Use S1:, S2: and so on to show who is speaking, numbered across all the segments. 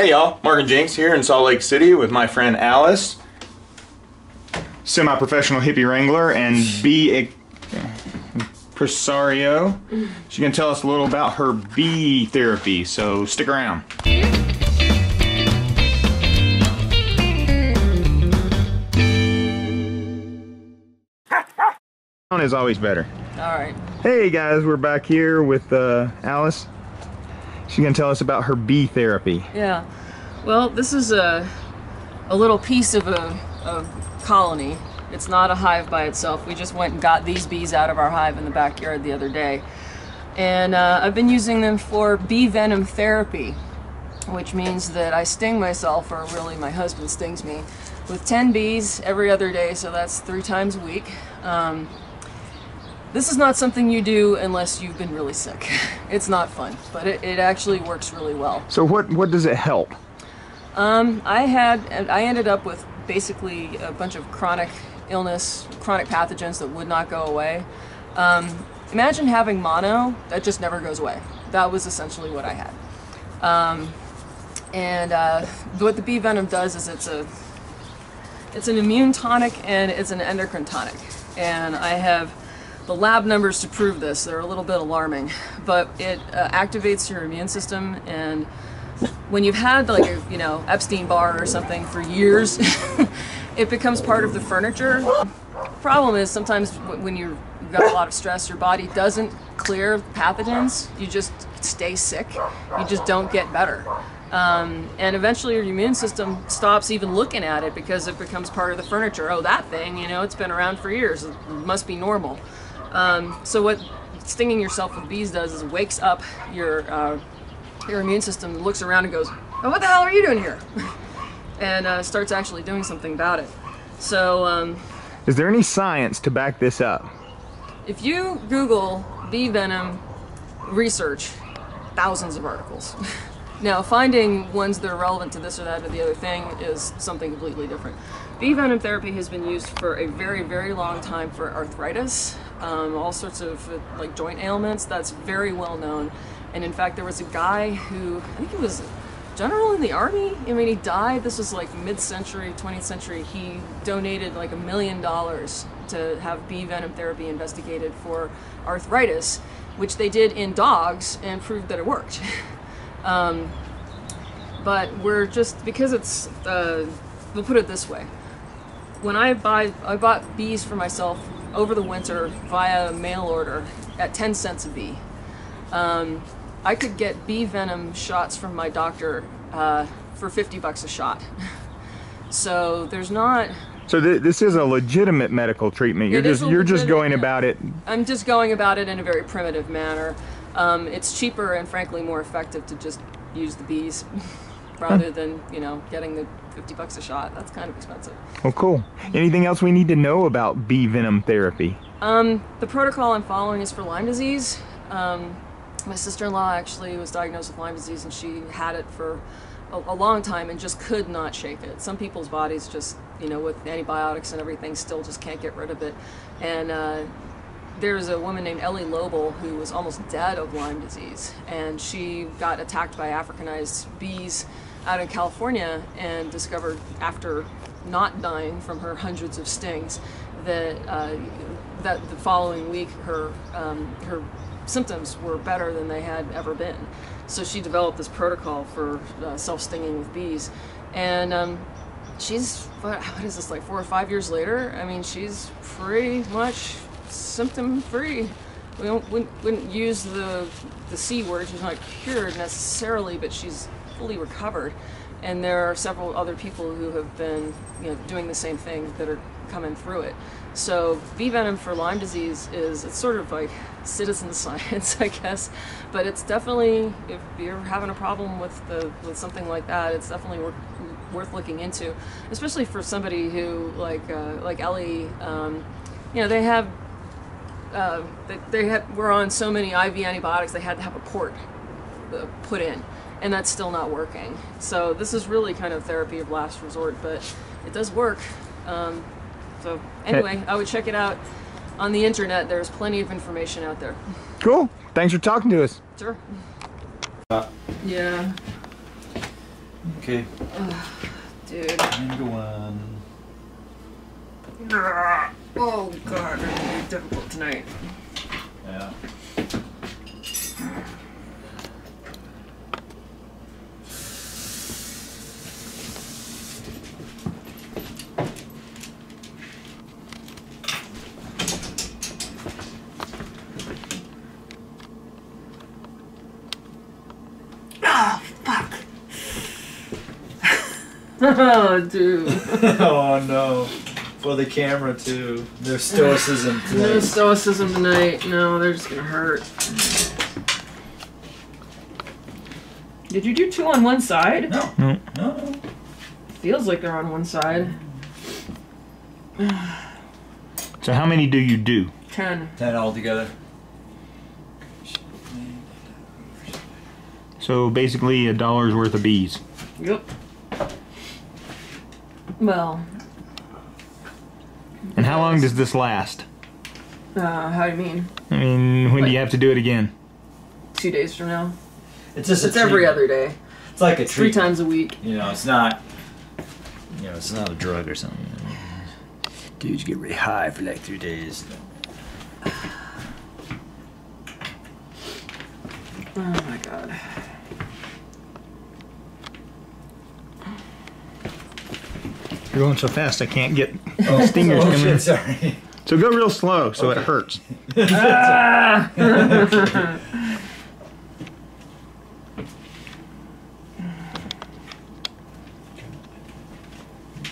S1: Hey y'all, Mark and Jinx here in Salt Lake City with my friend Alice, semi-professional hippie wrangler and bee impresario. She's going to tell us a little about her bee therapy, so stick around. Is always better.
S2: Alright.
S1: Hey guys, we're back here with Alice. She's going to tell us about her bee therapy.
S2: Yeah. Well, this is a little piece of a colony. It's not a hive by itself. We just went and got these bees out of our hive in the backyard the other day. And I've been using them for bee venom therapy, which means that I sting myself, or really my husband stings me, with 10 bees every other day, so that's 3 times a week. This is not something you do unless you've been really sick. It's not fun, but it actually works really well.
S1: So what does it help?
S2: I ended up with basically a bunch of chronic illness, chronic pathogens that would not go away. Imagine having mono that just never goes away. That was essentially what I had. What the bee venom does is it's an immune tonic and it's an endocrine tonic. And I have the lab numbers to prove this. They're a little bit alarming, but it activates your immune system, and when you've had like a Epstein-Barr or something for years, it becomes part of the furniture. Problem is sometimes when you've got a lot of stress, your body doesn't clear pathogens. You just stay sick. You just don't get better. And eventually your immune system stops even looking at it because it becomes part of the furniture. Oh, that thing, it's been around for years. It must be normal. So what stinging yourself with bees does is it wakes up your immune system, looks around and goes, oh, what the hell are you doing here? And starts actually doing something about it. So,
S1: is there any science to back this up?
S2: If you Google bee venom research, thousands of articles. Now, finding ones that are relevant to this or that or the other thing is something completely different. Bee venom therapy has been used for a very, very long time for arthritis, all sorts of like joint ailments. That's very well known. And in fact, there was a guy who, I think he was a general in the army. I mean, he died. This was like mid-century, 20th century. He donated like $1 million to have bee venom therapy investigated for arthritis, which they did in dogs and proved that it worked. But we're just, because it's, we'll put it this way. When I bought bees for myself over the winter via mail order at 10 cents a bee. I could get bee venom shots from my doctor for $50 a shot. So there's not...
S1: So this is a legitimate medical treatment. You're just going about it...
S2: I'm just going about it in a very primitive manner. It's cheaper and frankly more effective to just use the bees rather than, getting the $50 a shot. That's kind of expensive.
S1: Oh, cool. Anything else we need to know about bee venom therapy?
S2: The protocol I'm following is for Lyme disease. My sister-in-law actually was diagnosed with Lyme disease, and she had it for a long time and just could not shake it. Some people's bodies just, with antibiotics and everything, still just can't get rid of it. And there's a woman named Ellie Lobel who was almost dead of Lyme disease, and she got attacked by Africanized bees out in California and discovered, after not dying from her hundreds of stings, that the following week her symptoms were better than they had ever been. So she developed this protocol for self-stinging with bees, and she's, what is this, like 4 or 5 years later? I mean, she's pretty much symptom-free. We wouldn't use the C word. She's not cured necessarily, but she's fully recovered. And there are several other people who have been, doing the same thing that are coming through it. So bee venom for Lyme disease it's sort of like citizen science, I guess. But it's definitely, if you're having a problem with something like that, it's definitely worth looking into, especially for somebody who like Ellie. They were on so many IV antibiotics they had to have a port put in, and that's still not working. So this is really kind of therapy of last resort, but it does work. So anyway, I would check it out on the internet. There's plenty of information out there.
S1: Cool. Thanks for talking to us.
S2: Sure. Yeah.
S3: Okay.
S2: Dude.
S3: And go on.
S2: Oh god, it's gonna be difficult tonight.
S3: Yeah.
S2: Oh, fuck. Oh, dude.
S3: Oh no. For the camera too. There's stoicism tonight.
S2: No stoicism tonight. No, they're just gonna hurt. Did you do 2 on one side?
S3: No.
S1: No.
S3: No.
S2: Feels like they're on one side.
S1: So how many do you do?
S2: 10.
S3: 10 altogether.
S1: So basically $1 worth of bees.
S2: Yep. Well.
S1: And how long does this last?
S2: How do you mean?
S1: I mean, when do you have to do it again?
S2: 2 days from now.
S3: It's just
S2: It's every other day.
S3: It's like a
S2: It's 3
S3: treatment.
S2: times a week.
S3: You know, it's not. You know, it's not a drug or something. Dude, you get really high for like 3 days.
S2: Oh my god.
S1: You're going so fast I can't get stingers coming in.
S3: Shit, sorry.
S1: So go real slow so
S3: Okay.
S1: it hurts.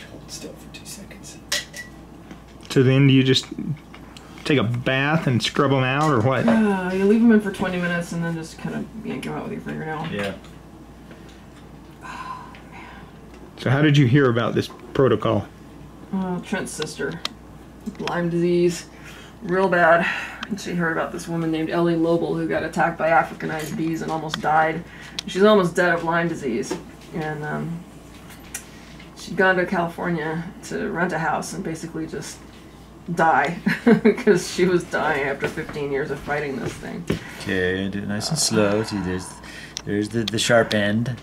S3: Hold still for 2 seconds.
S1: So then do you just take a bath and scrub them out or what?
S2: You leave them in for 20 minutes and then just kind of yank them out with your fingernail.
S3: Yeah.
S1: So how did you hear about this protocol?
S2: Trent's sister. Lyme disease. Real bad. And she heard about this woman named Ellie Lobel who got attacked by Africanized bees and almost died. She's almost dead of Lyme disease. And she'd gone to California to rent a house and basically just die because she was dying after 15 years of fighting this thing.
S3: Okay, do it nice and slow. See, there's the sharp end.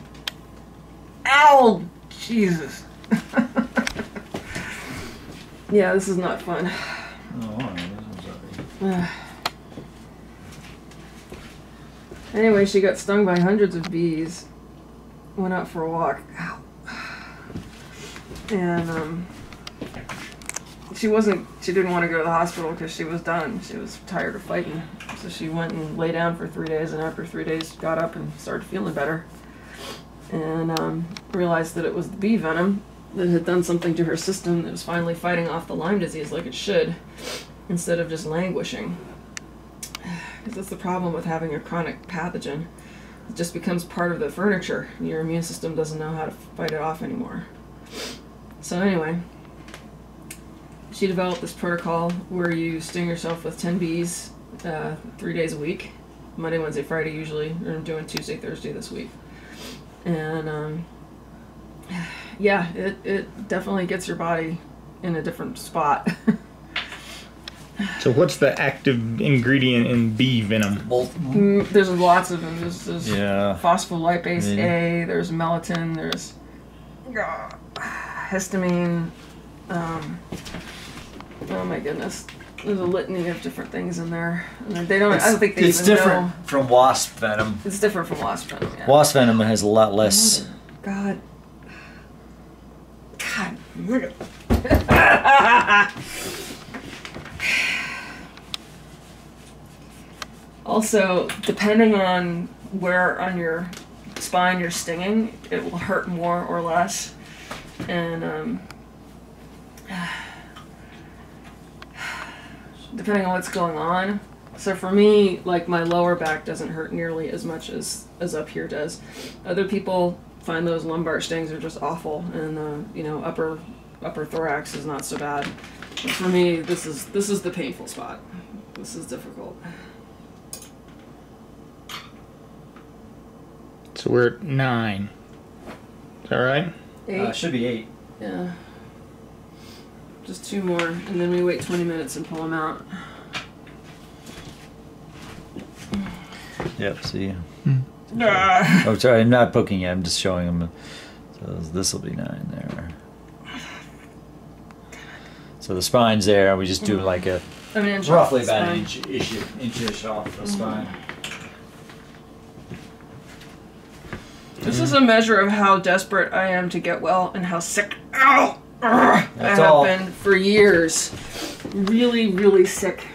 S2: Ow! Jesus. Yeah, this is not fun.
S3: Oh, alright. I'm sorry.
S2: Anyway, she got stung by hundreds of bees. Went out for a walk. Ow. And she didn't want to go to the hospital because she was done. She was tired of fighting. So she went and lay down for 3 days, and after 3 days got up and started feeling better. And realized that it was the bee venom that had done something to her system that was finally fighting off the Lyme disease like it should, instead of just languishing. Because that's the problem with having a chronic pathogen. It just becomes part of the furniture. Your immune system doesn't know how to fight it off anymore. So anyway, she developed this protocol where you sting yourself with 10 bees 3 days a week. Monday, Wednesday, Friday usually. Or I'm doing Tuesday, Thursday this week. And yeah, it definitely gets your body in a different spot.
S1: So what's the active ingredient in bee venom?
S3: Well,
S2: There's lots of them. There's
S3: yeah.
S2: phospholipase
S3: Really?
S2: A, there's melatonin, there's histamine. Oh my goodness. There's a litany of different things in there. And they don't. I don't think they
S3: It's
S2: even
S3: different
S2: know.
S3: from wasp venom.
S2: It's different from wasp venom. Yeah.
S3: Wasp venom has a lot less.
S2: God. God. Also, depending on where on your spine you're stinging, it will hurt more or less. And depending on what's going on. So for me, like my lower back doesn't hurt nearly as much as up here does. Other people find those lumbar stings are just awful, and you know, upper thorax is not so bad. But for me, this is the painful spot. This is difficult.
S1: So we're at 9. Is that right?
S2: 8.
S3: Should be 8.
S2: Yeah. Just 2 more, and then we wait 20 minutes and pull them out.
S3: Yep. See.
S2: Ah.
S3: Oh, sorry. I'm not poking you. I'm just showing them So this will be 9 there. So the spine's there. We just do like a
S2: An inch
S3: roughly
S2: off the
S3: about an
S2: spine.
S3: inch-ish off the spine.
S2: This is a measure of how desperate I am to get well and how sick I have
S3: That's all.
S2: been for years. Really, really sick.